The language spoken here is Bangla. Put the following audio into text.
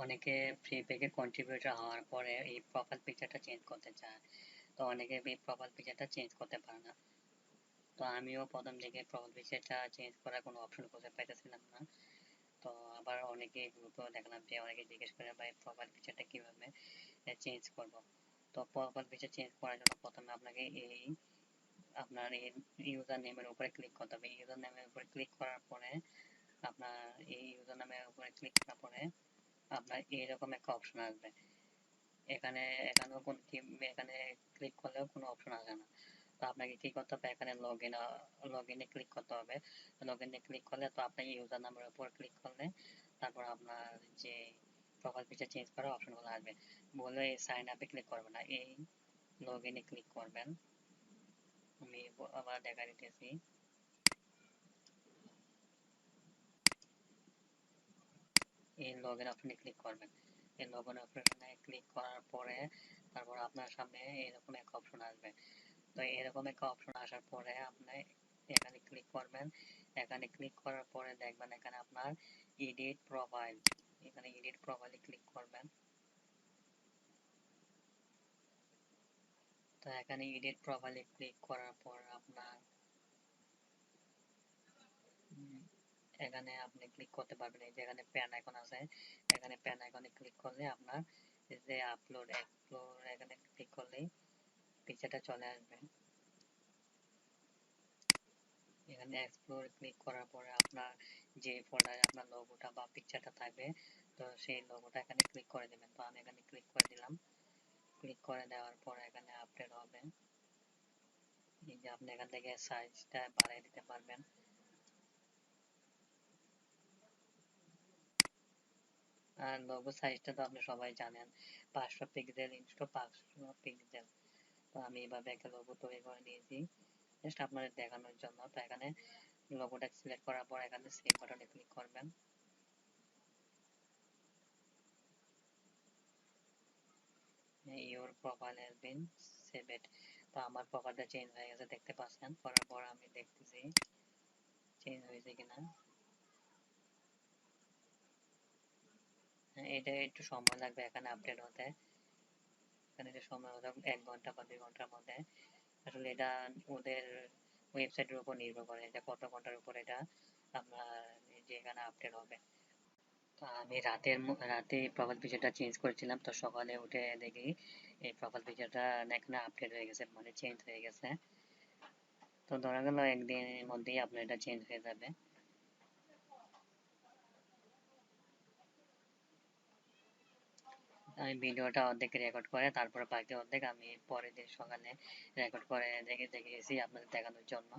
অনেকে ফ্রিপিকে কন্ট্রিবিউটর হওয়ার পরে এই প্রোফাইল পিকচারটা চেঞ্জ করতে চায়, তো অনেকে এই প্রোফাইল পিকচারটা চেঞ্জ করতে পারে না। তো আমিও প্রথম দিকে প্রোফাইল পিকচারটা চেঞ্জ করার কোনো অপশন খুঁজে পাইতেছিলাম না। তো আবার অনেকে গ্রুপেও দেখলাম যে অনেকে জিজ্ঞেস করে ভাই প্রোফাইল পিকচারটা কিভাবে চেঞ্জ করব। তো প্রোফাইল পিকচার চেঞ্জ করার জন্য প্রথমে আপনাকে এই আপনার এই ইউজার নেমের উপরে ক্লিক করতে হবে। ইউজার নেমের উপরে ক্লিক করার পরে আপনার এই ইউজার নামের উপরে ক্লিক করার পরে আপনার এইরকম একটা অপশন আসবে। এখানে এখানেও কোন এখানে ক্লিক করলেও কোনো অপশন আসে না। তো আপনাকে কি করতে হবে, এখানে লগ ইনে ক্লিক করতে হবে। লগ ইনে ক্লিক করলে তো আপনার ইউজার নামের উপর ক্লিক করলে তারপর আপনার যে প্রোফাইল পিকচার চেঞ্জ করার অপশনগুলো আসবে। বলে এই সাইন আপে ক্লিক করবেন না, এই লগ ইনে ক্লিক করবেন। আমি আবার দেখা দিতেছি। এই লগ ইন অপশনে ক্লিক করবেন। এই লগ ইন অপশনে ক্লিক করার পরে তারপর আপনার সামনে এরকম একটা অপশন আসবে। তো এরকম একটা অপশন আসার পরে আপনি এখানে ক্লিক করবেন। এখানে ক্লিক করার পরে দেখবেন এখানে আপনার এডিট প্রোফাইল, এখানে এডিট প্রোফাইলে ক্লিক করবেন। তো এখানে এডিট প্রোফাইলে ক্লিক করার পর আপনার এখানে আপনি ক্লিক করতে পারবেন। এই যে এখানে প্যান আইকন আছে, এখানে প্যান আইকনে ক্লিক করলে আপনার যে আপলোড এক্সপ্লোর এখানে ক্লিক করলেই পিকচারটা চলে আসবে। এখানে এক্সপ্লোর ক্লিক করার পরে আপনার যে ফোল্ডারে আপনার লোগোটা বা পিকচারটা থাকবে, তো সেই লোগোটা এখানে ক্লিক করে দেবেন। তো আমি এখানে ক্লিক করে দিলাম। ক্লিক করে দেওয়ার পরে এখানে আপডেট হবে। এই যে আপনি এখান থেকে সাইজটা বাড়িয়ে দিতে পারবেন। আর লোগো সাইজটা তো আপনি সবাই জানেন, 500 পিক্সেল ইন্টু 500 পিক্সেল। তো আমি এভাবে একটা লোগো তৈরি করে নিয়েছি জাস্ট আপনাদের দেখানোর জন্য। তো এখানে লোগোটা সিলেক্ট করার পর এখানে সেভ বাটনে ক্লিক করবেন। Your profile has been saved. তো আমার প্রোফাইলটা চেঞ্জ হয়ে গেছে দেখতে পাচ্ছেন। করার পর আমি দেখতেছি চেঞ্জ হয়েছে কিনা। এটা একটু সময় লাগবে এখানে আপডেট হতে। এখানে যে সময় হতে 1 ঘন্টা বা 2 ঘন্টার মধ্যে। আসলে এটা ওদের ওয়েবসাইটের উপর নির্ভর করে এটা কত ঘন্টার উপর এটা আপনার যে এখানে আপডেট হবে। তো আমি রাতে প্রোফাইল পিকচারটা চেঞ্জ করেছিলাম। তো সকালে উঠে দেখি এই প্রোফাইল পিকচারটা এখানে আপডেট হয়ে গেছে, মানে চেঞ্জ হয়ে গেছে। তো ধরা গেল একদিনের মধ্যেই আপনার এটা চেঞ্জ হয়ে যাবে। আমি ভিডিওটা অর্ধেক রেকর্ড করে তারপরে বাকি অর্ধেক আমি পরের দিন সকালে রেকর্ড করে দেখে গেছি আপনাদের দেখানোর জন্য।